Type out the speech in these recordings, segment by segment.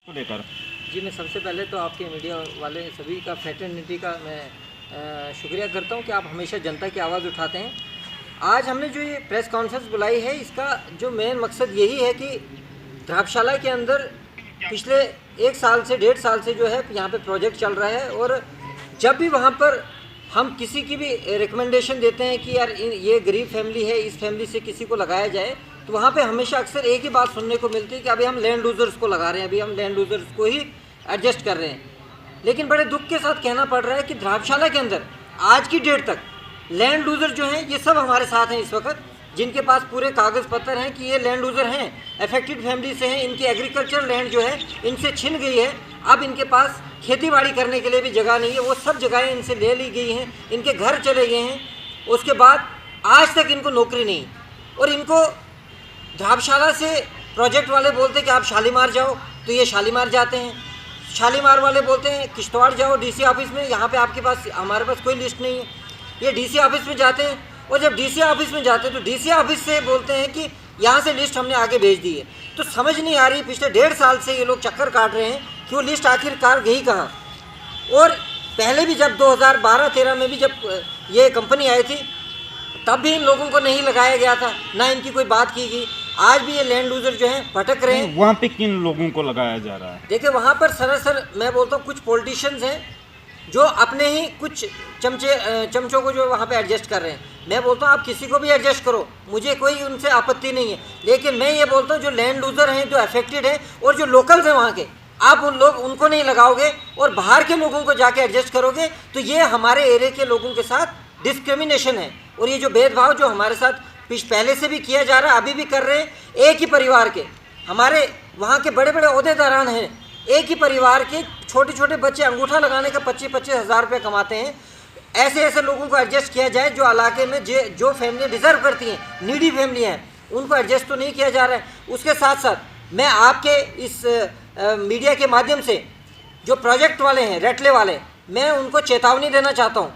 को लेकर। जी, मैं सबसे पहले तो आपके मीडिया वाले सभी का फ्रेटर्निटी का मैं शुक्रिया करता हूं कि आप हमेशा जनता की आवाज़ उठाते हैं। आज हमने जो ये प्रेस कॉन्फ्रेंस बुलाई है, इसका जो मेन मकसद यही है कि द्राक्षाला के अंदर पिछले 1 साल से 1.5 साल से जो है यहाँ पे प्रोजेक्ट चल रहा है, और जब भी वहाँ पर हम किसी की भी रिकमेंडेशन देते हैं कि यार ये गरीब फैमिली है, इस फैमिली से किसी को लगाया जाए, तो वहाँ पे हमेशा अक्सर एक ही बात सुनने को मिलती है कि अभी हम लैंड लूजर्स को लगा रहे हैं, अभी हम लैंड लूजर्स को ही एडजस्ट कर रहे हैं। लेकिन बड़े दुख के साथ कहना पड़ रहा है कि द्राक्षाला के अंदर आज की डेट तक लैंड लूजर जो हैं ये सब हमारे साथ हैं इस वक्त, जिनके पास पूरे कागज़ पत्र हैं कि ये लैंड लूजर हैं, अफेक्टेड फैमिली से हैं, इनकी एग्रीकल्चर लैंड जो है इनसे छिन गई है, अब इनके पास खेती बाड़ी करने के लिए भी जगह नहीं है, वो सब जगहें इनसे ले ली गई हैं, इनके घर चले गए हैं। उसके बाद आज तक इनको नौकरी नहीं, और इनको द्राक्षाला से प्रोजेक्ट वाले बोलते हैं कि आप शालीमार जाओ, तो ये शालीमार जाते हैं। शालीमार वाले बोलते हैं किश्तवाड़ जाओ डीसी ऑफिस में, यहाँ पे आपके पास हमारे पास कोई लिस्ट नहीं है, ये डीसी ऑफिस में जाते हैं, और जब डीसी ऑफिस में जाते हैं तो डीसी ऑफिस से बोलते हैं कि यहाँ से लिस्ट हमने आगे भेज दी है। तो समझ नहीं आ रही, पिछले 1.5 साल से ये लोग चक्कर काट रहे हैं कि वो लिस्ट आखिरकार गई कहाँ। और पहले भी जब 2012-13 में भी जब ये कंपनी आई थी, तब भी इन लोगों को नहीं लगाया गया था, ना इनकी कोई बात की गई। आज भी ये लैंड लूजर जो हैं भटक रहे हैं। वहाँ पे किन लोगों को लगाया जा रहा है? देखिए, वहाँ पर सरासर मैं बोलता हूँ कुछ पॉलिटिशियंस हैं जो अपने ही कुछ चमचों को जो वहाँ पे एडजस्ट कर रहे हैं। मैं बोलता हूँ आप किसी को भी एडजस्ट करो, मुझे कोई उनसे आपत्ति नहीं है, लेकिन मैं ये बोलता हूँ जो लैंड लूजर हैं, जो अफेक्टेड हैं, और जो लोकल्स हैं वहाँ के, आप उनको नहीं लगाओगे और बाहर के लोगों को जाके एडजस्ट करोगे, तो ये हमारे एरिया के लोगों के साथ डिस्क्रिमिनेशन है। और ये जो भेदभाव जो हमारे साथ पहले से भी किया जा रहा है, अभी भी कर रहे हैं, एक ही परिवार के हमारे वहाँ के बड़े बड़े ओहदेदारान हैं, एक ही परिवार के छोटे छोटे बच्चे अंगूठा लगाने का 25-25 हज़ार रुपये कमाते हैं। ऐसे ऐसे लोगों को एडजस्ट किया जाए जो इलाके में जो फैमिली डिज़र्व करती हैं, नीडी फैमिली हैं, उनको एडजस्ट तो नहीं किया जा रहा है। उसके साथ साथ मैं आपके इस मीडिया के माध्यम से जो प्रोजेक्ट वाले हैं, रेटले वाले, मैं उनको चेतावनी देना चाहता हूँ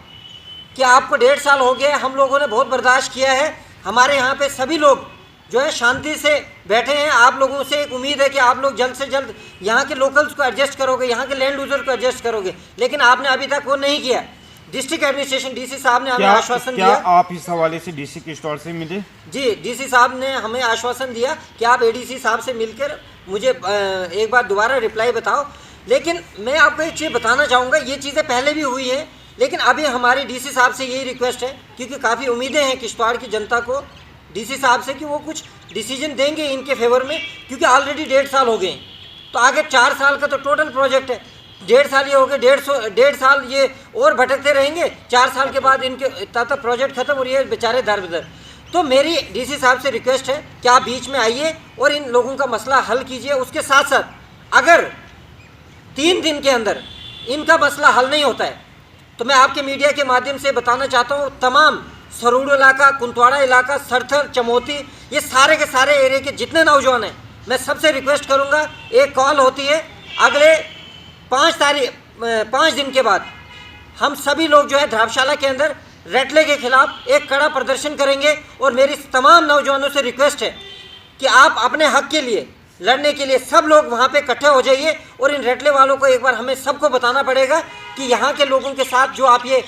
कि आपको 1.5 साल हो गया, हम लोगों ने बहुत बर्दाश्त किया है। हमारे यहाँ पे सभी लोग जो है शांति से बैठे हैं। आप लोगों से एक उम्मीद है कि आप लोग जल्द से जल्द यहाँ के लोकल्स को एडजस्ट करोगे, यहाँ के लैंड यूजर को एडजस्ट करोगे, लेकिन आपने अभी तक वो नहीं किया। डिस्ट्रिक्ट एडमिनिस्ट्रेशन डीसी साहब ने हमें आश्वासन दिया। आप इस हवाले से डीसी के स्टोर से मिले? जी, डीसी साहब ने हमें आश्वासन दिया कि आप एडीसी साहब से मिलकर मुझे एक बार दोबारा रिप्लाई बताओ। लेकिन मैं आपको एक चीज़ बताना चाहूँगा, ये चीज़ें पहले भी हुई हैं, लेकिन अभी हमारी डीसी साहब से यही रिक्वेस्ट है, क्योंकि काफ़ी उम्मीदें हैं किश्तवाड़ की जनता को डीसी साहब से कि वो कुछ डिसीजन देंगे इनके फेवर में, क्योंकि ऑलरेडी 1.5 साल हो गए, तो आगे 4 साल का तो टोटल प्रोजेक्ट है। 1.5 साल ये हो गए, 1.5 साल ये और भटकते रहेंगे, 4 साल के बाद इनके तब तक प्रोजेक्ट खत्म और ये बेचारे दर बदर। तो मेरी डीसी साहब से रिक्वेस्ट है कि आप बीच में आइए और इन लोगों का मसला हल कीजिए। उसके साथ साथ अगर 3 दिन के अंदर इनका मसला हल नहीं होता है, तो मैं आपके मीडिया के माध्यम से बताना चाहता हूँ, तमाम सरूड़ इलाका, कुंतवाड़ा इलाका, सरथर, चमोती, ये सारे के सारे एरिया के जितने नौजवान हैं, मैं सबसे रिक्वेस्ट करूँगा, एक कॉल होती है, अगले 5 दिन के बाद हम सभी लोग जो है द्राक्षाला के अंदर रेटले के खिलाफ एक कड़ा प्रदर्शन करेंगे। और मेरी तमाम नौजवानों से रिक्वेस्ट है कि आप अपने हक के लिए लड़ने के लिए सब लोग वहाँ पे इकट्ठे हो जाइए, और इन रेटले वालों को एक बार हमें सबको बताना पड़ेगा कि यहाँ के लोगों के साथ जो आप ये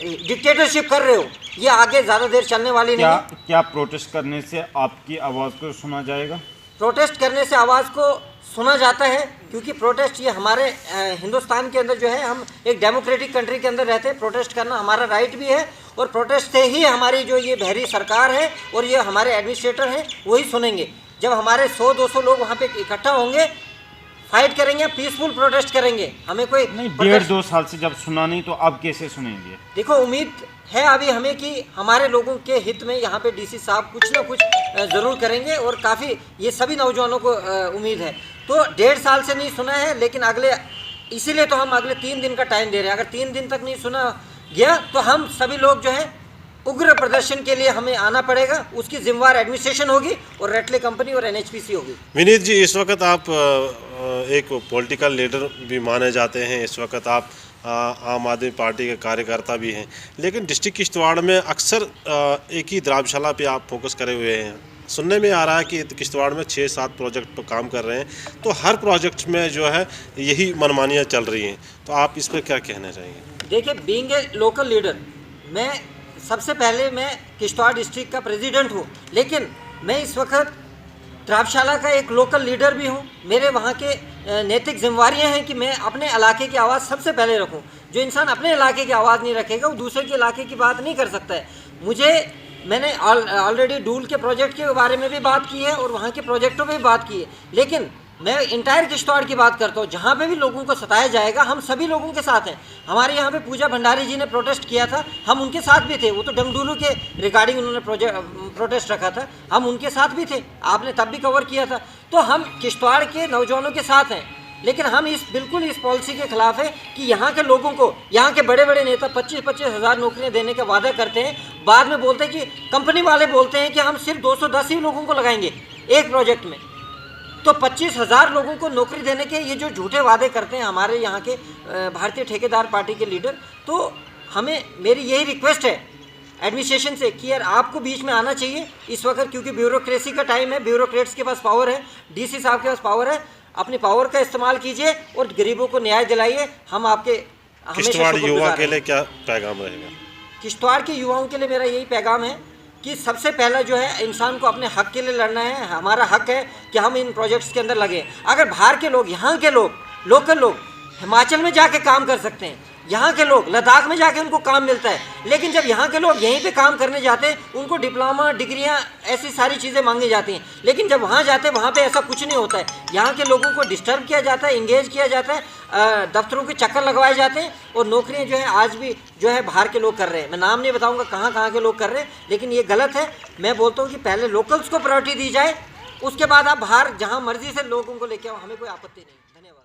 डिक्टेटरशिप कर रहे हो, ये आगे ज़्यादा देर चलने वाली नहीं है। क्या प्रोटेस्ट करने से आपकी आवाज़ को सुना जाएगा? प्रोटेस्ट करने से आवाज़ को सुना जाता है, क्योंकि प्रोटेस्ट ये हमारे हिंदुस्तान के अंदर जो है, हम एक डेमोक्रेटिक कंट्री के अंदर रहते हैं, प्रोटेस्ट करना हमारा राइट भी है, और प्रोटेस्ट से ही हमारी जो ये बहरी सरकार है और ये हमारे एडमिनिस्ट्रेटर हैं वही सुनेंगे। जब हमारे 100-200 लोग वहाँ पे इकट्ठा होंगे, फाइट करेंगे, पीसफुल प्रोटेस्ट करेंगे, हमें कोई नहीं। 1.5-2 साल से जब सुना नहीं, तो अब कैसे सुनेंगे? देखो, उम्मीद है अभी हमें कि हमारे लोगों के हित में यहाँ पे डीसी साहब कुछ ना कुछ ज़रूर करेंगे, और काफ़ी ये सभी नौजवानों को उम्मीद है। तो 1.5 साल से नहीं सुना है, लेकिन इसीलिए तो हम अगले 3 दिन का टाइम दे रहे हैं। अगर 3 दिन तक नहीं सुना गया तो हम सभी लोग जो है उग्र प्रदर्शन के लिए हमें आना पड़ेगा। उसकी जिम्मेवार एडमिनिस्ट्रेशन होगी और रेटले कंपनी और एनएचपीसी होगी। विनीत जी, इस वक्त आप एक पॉलिटिकल लीडर भी माने जाते हैं, इस वक्त आप आम आदमी पार्टी के कार्यकर्ता भी हैं, लेकिन डिस्ट्रिक्ट किश्तवाड़ में अक्सर एक ही द्राक्षाला पे आप फोकस करे हुए हैं। सुनने में आ रहा है कि किश्तवाड़ में 6-7 प्रोजेक्ट पर काम कर रहे हैं, तो हर प्रोजेक्ट में जो है यही मनमानियाँ चल रही हैं, तो आप इस पर क्या कहना चाहेंगे? देखिए, बीइंग ए लोकल लीडर, मैं सबसे पहले मैं किश्तवाड़ डिस्ट्रिक्ट का प्रेसिडेंट हूँ, लेकिन मैं इस वक्त त्राबशाला का एक लोकल लीडर भी हूँ। मेरे वहाँ के नैतिक जिम्मेवारियाँ हैं कि मैं अपने इलाके की आवाज़ सबसे पहले रखूँ। जो इंसान अपने इलाके की आवाज़ नहीं रखेगा वो दूसरे के इलाके की बात नहीं कर सकता है। मैंने ऑलरेडी डूल के प्रोजेक्ट के बारे में भी बात की है और वहाँ के प्रोजेक्टों पे भी बात की है, लेकिन मैं इंटायर किश्तवाड़ की बात करता हूँ। जहाँ पे भी लोगों को सताया जाएगा, हम सभी लोगों के साथ हैं। हमारे यहाँ पे पूजा भंडारी जी ने प्रोटेस्ट किया था, हम उनके साथ भी थे। वो तो डंगडुलू के रिगार्डिंग उन्होंने प्रोटेस्ट रखा था, हम उनके साथ भी थे, आपने तब भी कवर किया था। तो हम किश्तवाड़ के नौजवानों के साथ हैं, लेकिन हम बिल्कुल इस पॉलिसी के खिलाफ है कि यहाँ के लोगों को, यहाँ के बड़े बड़े नेता 25-25 हज़ार नौकरियाँ देने का वादा करते हैं, बाद में बोलते हैं कि कंपनी वाले बोलते हैं कि हम सिर्फ 210 ही लोगों को लगाएंगे एक प्रोजेक्ट में। तो 25,000 लोगों को नौकरी देने के ये जो झूठे वादे करते हैं हमारे यहाँ के भारतीय ठेकेदार पार्टी के लीडर, तो मेरी यही रिक्वेस्ट है एडमिनिस्ट्रेशन से कि यार आपको बीच में आना चाहिए इस वक्त, क्योंकि ब्यूरोक्रेसी का टाइम है, ब्यूरोक्रेट्स के पास पावर है, डीसी साहब के पास पावर है। अपनी पावर का इस्तेमाल कीजिए और गरीबों को न्याय दिलाइए। हम आपके किश्तवाड़ युवा के लिए क्या पैगाम रहेगा? किश्तवाड़ के युवाओं के लिए मेरा यही पैगाम है कि सबसे पहला जो है, इंसान को अपने हक के लिए लड़ना है। हमारा हक है कि हम इन प्रोजेक्ट्स के अंदर लगे। अगर बाहर के लोग, यहाँ के लोग, लोकल लोग हिमाचल में जाके काम कर सकते हैं, यहाँ के लोग लद्दाख में जाके उनको काम मिलता है, लेकिन जब यहाँ के लोग यहीं पे काम करने जाते हैं उनको डिप्लोमा, डिग्रियाँ, ऐसी सारी चीज़ें मांगी जाती हैं, लेकिन जब वहाँ जाते हैं वहाँ पे ऐसा कुछ नहीं होता है। यहाँ के लोगों को डिस्टर्ब किया जाता है, इंगेज किया जाता है, दफ्तरों के चक्कर लगवाए जाते हैं, और नौकरियाँ जो है आज भी जो है बाहर के लोग कर रहे हैं। मैं नाम नहीं बताऊँगा कहाँ कहाँ के लोग कर रहे हैं, लेकिन ये गलत है। मैं बोलता हूँ कि पहले लोकल्स को प्रायोरिटी दी जाए, उसके बाद आप बाहर जहाँ मर्जी से लोगों को लेके आओ, हमें कोई आपत्ति नहीं। धन्यवाद।